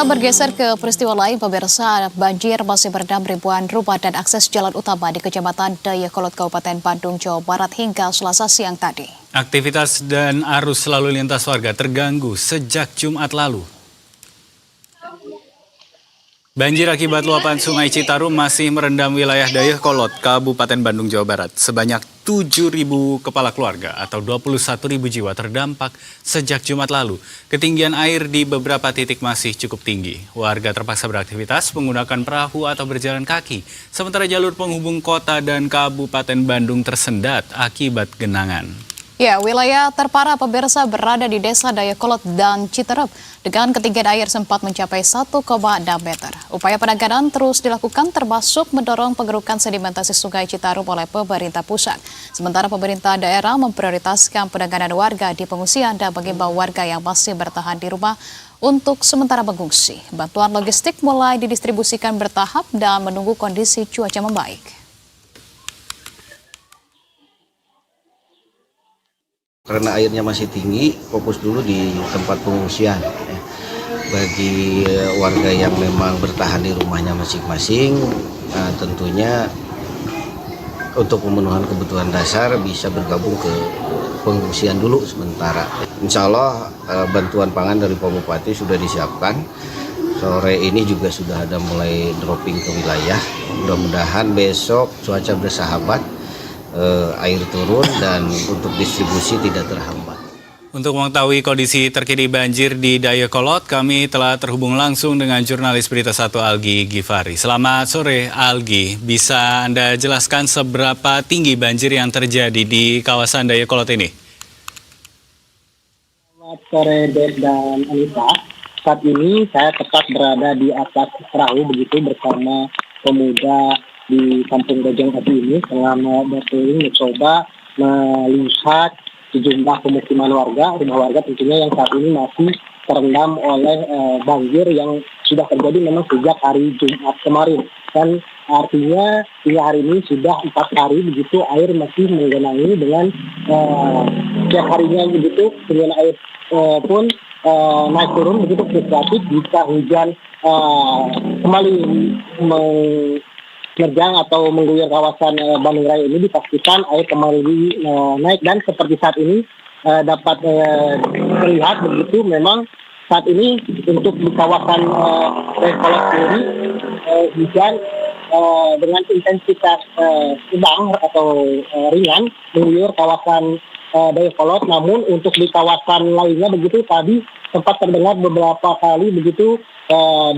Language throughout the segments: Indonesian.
Bergeser ke peristiwa lain, pemirsa, banjir masih merendam ribuan rumah dan akses jalan utama di Kecamatan Dayakolot, Kabupaten Bandung, Jawa Barat hingga Selasa siang tadi. Aktivitas dan arus lalu lintas warga terganggu sejak Jumat lalu. Banjir akibat luapan Sungai Citarum masih merendam wilayah Dayakolot, Kabupaten Bandung, Jawa Barat. Sebanyak 7.000 kepala keluarga atau 21.000 jiwa terdampak sejak Jumat lalu. Ketinggian air di beberapa titik masih cukup tinggi. Warga terpaksa beraktivitas menggunakan perahu atau berjalan kaki. Sementara jalur penghubung kota dan Kabupaten Bandung tersendat akibat genangan. Ya, wilayah terparah pemirsa berada di Desa Dayakolot dan Citerep dengan ketinggian air sempat mencapai 1,6 meter. Upaya penanganan terus dilakukan termasuk mendorong pengerukan sedimentasi Sungai Citarum oleh pemerintah pusat. Sementara pemerintah daerah memprioritaskan penanganan warga di pengungsian dan mengimbau warga yang masih bertahan di rumah untuk sementara mengungsi. Bantuan logistik mulai didistribusikan bertahap dan menunggu kondisi cuaca membaik. Karena airnya masih tinggi, fokus dulu di tempat pengungsian. Bagi warga yang memang bertahan di rumahnya masing-masing, tentunya untuk pemenuhan kebutuhan dasar bisa bergabung ke pengungsian dulu sementara. Insya Allah bantuan pangan dari Pak Bupati sudah disiapkan. Sore ini juga sudah ada mulai dropping ke wilayah. Mudah-mudahan besok cuaca bersahabat, air turun dan untuk distribusi tidak terhambat. Untuk mengetahui kondisi terkini banjir di Dayakolot, kami telah terhubung langsung dengan jurnalis Berita 1 Algi Gifari. Selamat sore Algi, bisa Anda jelaskan seberapa tinggi banjir yang terjadi di kawasan Dayakolot ini? Selamat sore Ded dan Anita. Saat ini saya tepat berada di atas perahu begitu bersama pemuda di Kampung Bojong Ati ini selama berkeliling mencoba melihat sejumlah pemukiman warga, rumah warga tentunya yang saat ini masih terendam oleh banjir yang sudah terjadi memang sejak hari Jumat kemarin. Dan artinya hingga hari ini sudah 4 hari begitu air masih menggenangi dengan setiap harinya begitu, kemudian air pun naik turun begitu fluktuatif jika hujan kembali menerjang atau mengguyur kawasan Bandung Raya ini dapastikan air kembali naik dan seperti saat ini dapat terlihat begitu memang saat ini untuk di kawasan Dayakolot sendiri hujan dengan intensitas sedang atau ringan mengguyur kawasan Dayakolot, namun untuk di kawasan lainnya begitu tadi sempat terdengar beberapa kali begitu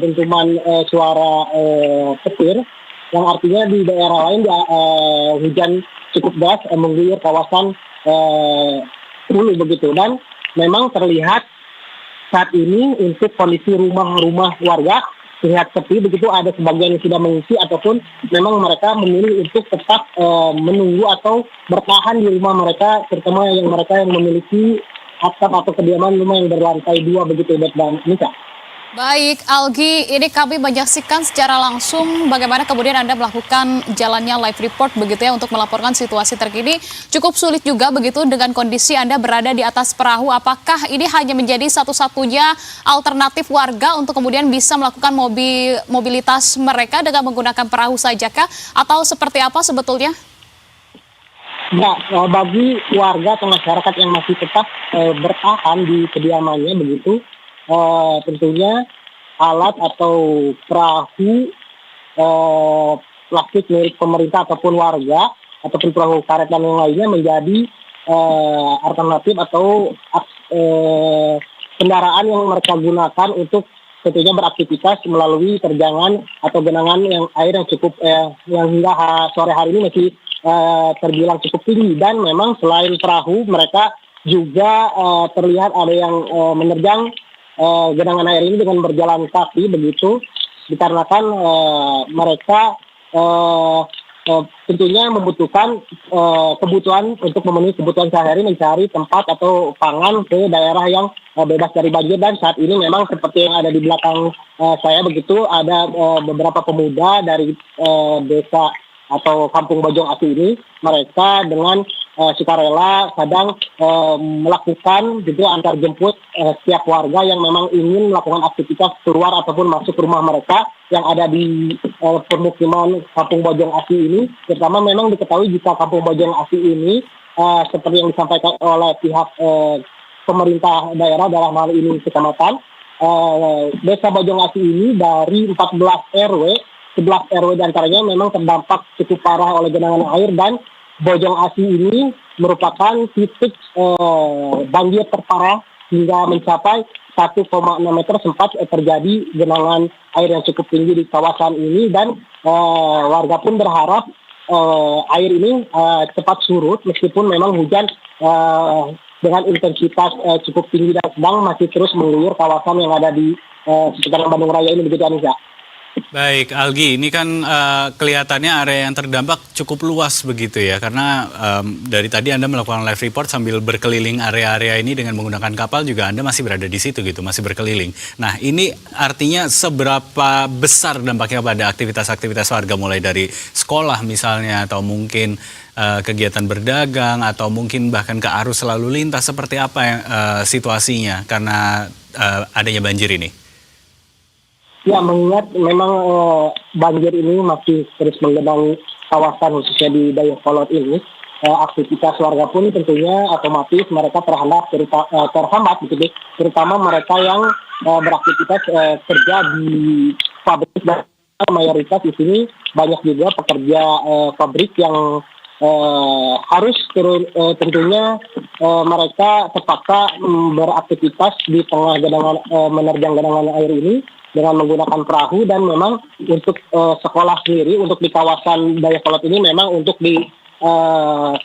dentuman suara petir yang artinya di daerah lain hujan cukup deras mengguyur kawasan Hulu begitu. Dan memang terlihat saat ini untuk kondisi rumah-rumah warga terlihat sepi begitu, ada sebagian yang sudah mengungsi ataupun memang mereka memilih untuk tetap menunggu atau bertahan di rumah mereka, terutama yang mereka yang memiliki atap atau kediaman rumah yang berlantai 2 begitu dan Nisa. Baik, Algi, ini kami menyaksikan secara langsung bagaimana kemudian Anda melakukan jalannya live report begitu ya untuk melaporkan situasi terkini. Cukup sulit juga begitu dengan kondisi Anda berada di atas perahu. Apakah ini hanya menjadi satu-satunya alternatif warga untuk kemudian bisa melakukan mobilitas mereka dengan menggunakan perahu sajakah? Atau seperti apa sebetulnya? Nah, bagi warga atau masyarakat yang masih tetap bertahan di kediamannya begitu, tentunya alat atau perahu plastik milik pemerintah ataupun warga ataupun perahu karet dan yang lainnya menjadi alternatif atau kendaraan yang mereka gunakan untuk tentunya beraktivitas melalui terjangan atau genangan yang air yang cukup yang hingga sore hari ini masih terbilang cukup tinggi. Dan memang selain perahu mereka juga terlihat ada yang menerjang genangan air ini dengan berjalan kaki begitu, dikarenakan mereka tentunya membutuhkan kebutuhan untuk memenuhi kebutuhan sehari-hari, mencari tempat atau pangan ke daerah yang bebas dari banjir. Dan saat ini memang seperti yang ada di belakang saya begitu, ada beberapa pemuda dari desa atau Kampung Bojong Ati ini, mereka dengan sukarela kadang melakukan juga antar jemput setiap warga yang memang ingin melakukan aktivitas keluar ataupun masuk rumah mereka yang ada di pemukiman Kampung Bojong Asi ini. Terutama memang diketahui jika Kampung Bojong Asi ini seperti yang disampaikan oleh pihak pemerintah daerah dalam hal ini kecamatan, Desa Bojong Asi ini dari 14 RW, 11 RW diantaranya memang terdampak cukup parah oleh genangan air, dan Bojong Asi ini merupakan titik banjir terparah hingga mencapai 1,6 meter sempat terjadi genangan air yang cukup tinggi di kawasan ini, dan warga pun berharap air ini cepat surut meskipun memang hujan dengan intensitas cukup tinggi dan sedang masih terus mengguyur kawasan yang ada di sekitaran Bandung Raya ini, begitu Anissa. Baik, Algi, ini kan kelihatannya area yang terdampak cukup luas begitu ya, karena dari tadi Anda melakukan live report sambil berkeliling area-area ini dengan menggunakan kapal juga Anda masih berada di situ gitu, masih berkeliling. Nah, ini artinya seberapa besar dampaknya pada aktivitas-aktivitas warga, mulai dari sekolah misalnya, atau mungkin kegiatan berdagang, atau mungkin bahkan ke arus lalu lintas, seperti apa yang situasinya karena adanya banjir ini? Ya, mengingat memang banjir ini masih terus menggenangi kawasan khususnya di Dayakolot ini, aktivitas warga pun tentunya otomatis mereka terhambat begitu, terutama mereka yang beraktivitas kerja di pabrik, dan mayoritas di sini banyak juga pekerja pabrik yang harus tentunya mereka terpaksa beraktivitas di tengah menerjang genangan air ini dengan menggunakan perahu. Dan memang untuk sekolah sendiri, untuk di kawasan Dayakolot ini, memang untuk di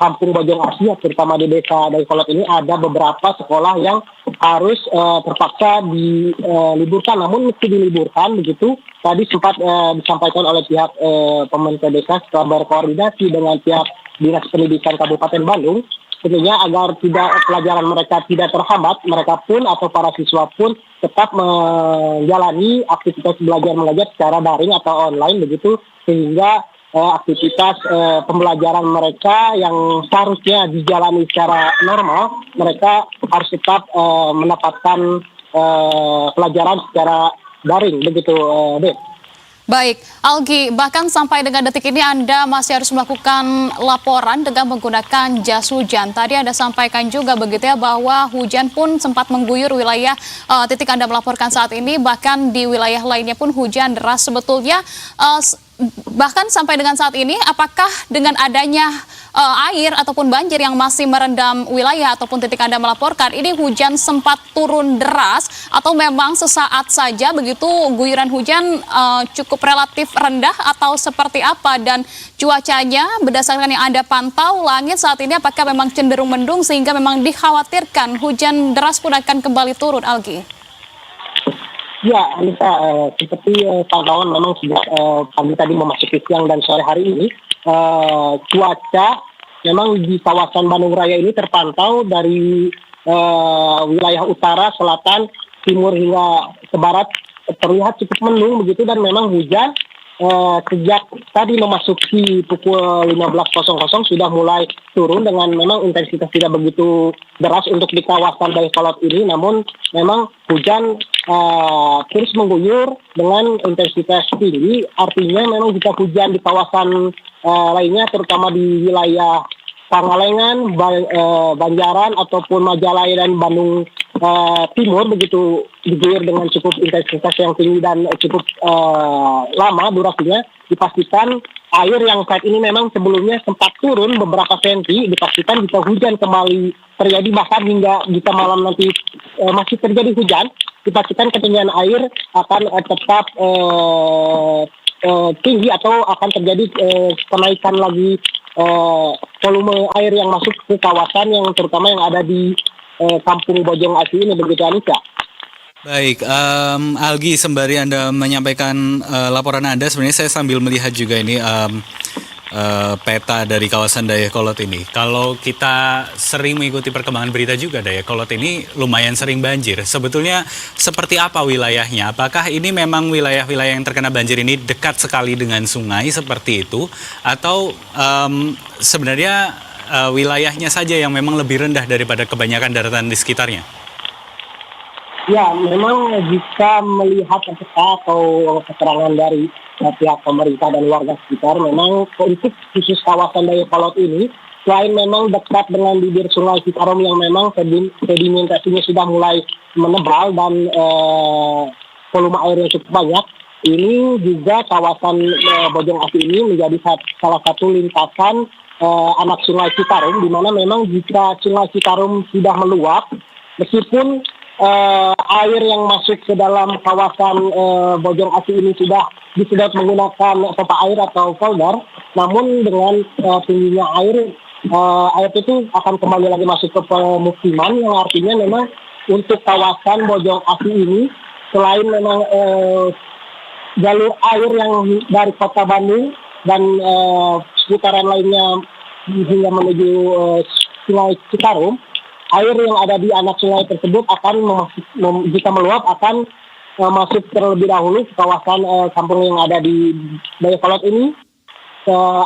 Kampung Bojong Asi, terutama di Desa Dayakolot ini, ada beberapa sekolah yang harus terpaksa diliburkan. Namun meski diliburkan begitu, tadi sempat disampaikan oleh pihak pemerintah desa setelah berkoordinasi dengan pihak Dinas Pendidikan Kabupaten Bandung, tentunya agar pelajaran mereka tidak terhambat, mereka pun atau para siswa pun tetap menjalani aktivitas belajar mengajar secara daring atau online begitu, sehingga aktivitas pembelajaran mereka yang seharusnya dijalani secara normal, mereka harus tetap mendapatkan pelajaran secara daring begitu, Dek. Baik, Algi, bahkan sampai dengan detik ini Anda masih harus melakukan laporan dengan menggunakan jas hujan. Tadi Anda sampaikan juga begitu ya, bahwa hujan pun sempat mengguyur wilayah titik Anda melaporkan saat ini, bahkan di wilayah lainnya pun hujan deras sebetulnya. Bahkan sampai dengan saat ini, apakah dengan adanya air ataupun banjir yang masih merendam wilayah ataupun titik Anda melaporkan, ini hujan sempat turun deras atau memang sesaat saja begitu guyuran hujan cukup relatif rendah atau seperti apa? Dan cuacanya berdasarkan yang Anda pantau, langit saat ini apakah memang cenderung mendung sehingga memang dikhawatirkan hujan deras pun akan kembali turun, Algi? Ya, Anissa, seperti pantauan memang sejak pagi tadi memasuki siang dan sore hari ini, cuaca memang di kawasan Bandung Raya ini terpantau dari wilayah utara, selatan, timur hingga ke barat terlihat cukup mendung begitu, dan memang hujan sejak tadi memasuki pukul 15.00 sudah mulai turun dengan memang intensitas tidak begitu deras untuk di kawasan Dayakolot ini, namun memang hujan terus mengguyur dengan intensitas tinggi. Artinya memang jika hujan di kawasan lainnya, terutama di wilayah Pangalengan, Banjaran ataupun Majalaya dan Bandung Timur begitu diguyur dengan cukup intensitas yang tinggi dan cukup lama durasinya, dipastikan air yang saat ini memang sebelumnya sempat turun beberapa senti, dipastikan jika hujan kembali terjadi, bahkan hingga jika malam nanti masih terjadi hujan, dipastikan ketinggian air akan tetap tinggi atau akan terjadi kenaikan lagi volume air yang masuk ke kawasan yang terutama yang ada di Kampung Bojong Asi ini, begitu Anissa. Baik, Algi, sembari Anda menyampaikan laporan Anda, sebenarnya saya sambil melihat juga ini peta dari kawasan Dayakolot ini. Kalau kita sering mengikuti perkembangan berita juga, Dayakolot ini lumayan sering banjir. Sebetulnya seperti apa wilayahnya? Apakah ini memang wilayah-wilayah yang terkena banjir ini dekat sekali dengan sungai seperti itu? Atau sebenarnya wilayahnya saja yang memang lebih rendah daripada kebanyakan daratan di sekitarnya? Ya, memang jika melihat peta atau keterangan dari pihak pemerintah dan warga sekitar, memang untuk khusus kawasan Dayakolot ini, selain memang dekat dengan bibir Sungai Citarum yang memang sedimentasinya sudah mulai menebal dan volume airnya cukup banyak, ini juga kawasan Bojong Asi ini menjadi salah satu lintasan anak Sungai Citarum, di mana memang jika Sungai Citarum sudah meluap, meskipun air yang masuk ke dalam kawasan Bojong Asi ini sudah disedot menggunakan pompa air atau folder, namun dengan tingginya air itu akan kembali lagi masuk ke pemukiman, yang artinya memang untuk kawasan Bojong Asi ini, selain memang jalur air yang dari kota Bandung dan seputaran lainnya hingga menuju Sungai Citarum, air yang ada di anak sungai tersebut akan jika meluap akan masuk terlebih dahulu ke kawasan kampung yang ada di Dayakolot ini.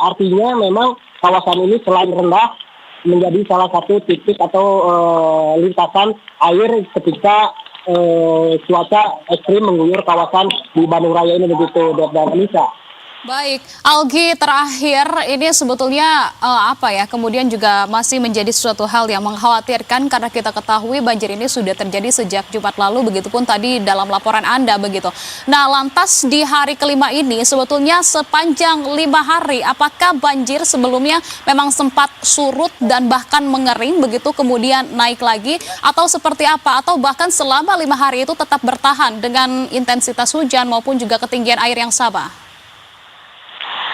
Artinya memang kawasan ini selain rendah menjadi salah satu titik atau lintasan air ketika cuaca ekstrim mengguyur kawasan di Bandung Raya ini, begitu dan Anissa. Baik, Algi, terakhir ini sebetulnya kemudian juga masih menjadi suatu hal yang mengkhawatirkan karena kita ketahui banjir ini sudah terjadi sejak Jumat lalu, begitupun tadi dalam laporan Anda begitu. Nah, lantas di hari kelima ini sebetulnya sepanjang 5 hari, apakah banjir sebelumnya memang sempat surut dan bahkan mengering begitu kemudian naik lagi, atau seperti apa? Atau bahkan selama 5 hari itu tetap bertahan dengan intensitas hujan maupun juga ketinggian air yang sama?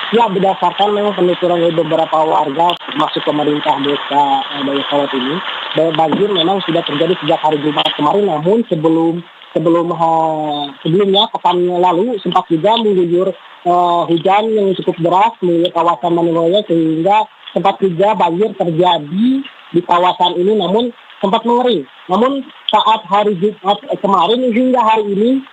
Ya, berdasarkan memang penuturan dari beberapa warga, termasuk pemerintah desa Dayakolot ini, banjir memang sudah terjadi sejak hari Jumat kemarin, namun sebelumnya pekan lalu sempat juga mengguyur hujan yang cukup deras mengguyur kawasan Bandung Raya, sehingga sempat juga banjir terjadi di kawasan ini, namun sempat mengering. Namun saat hari Jumat kemarin hingga hari ini,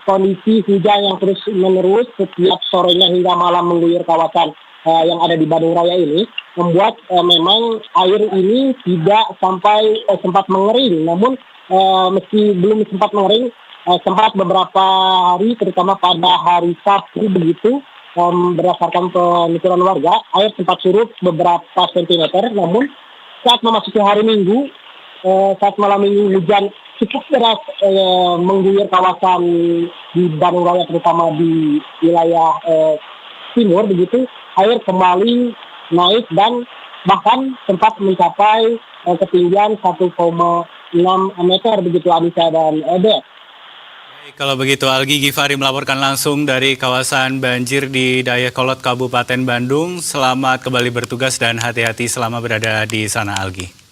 kondisi hujan yang terus menerus setiap sorenya hingga malam mengguyur kawasan yang ada di Bandung Raya ini membuat memang air ini tidak sampai sempat mengering. Namun meski belum sempat mengering, sempat beberapa hari, terutama pada hari Sabtu begitu, berdasarkan penuturan warga, air sempat surut beberapa sentimeter. Namun saat memasuki hari Minggu, saat malam minggu, hujan cukup deras mengguyur kawasan di Bandung Raya, terutama di wilayah timur begitu, air kembali naik dan bahkan sempat mencapai ketinggian 1,6 meter begitu, Anissa dan Ede. Kalau begitu, Algi Gifari melaporkan langsung dari kawasan banjir di Dayakolot, Kabupaten Bandung. Selamat kembali bertugas dan hati-hati selama berada di sana, Algi.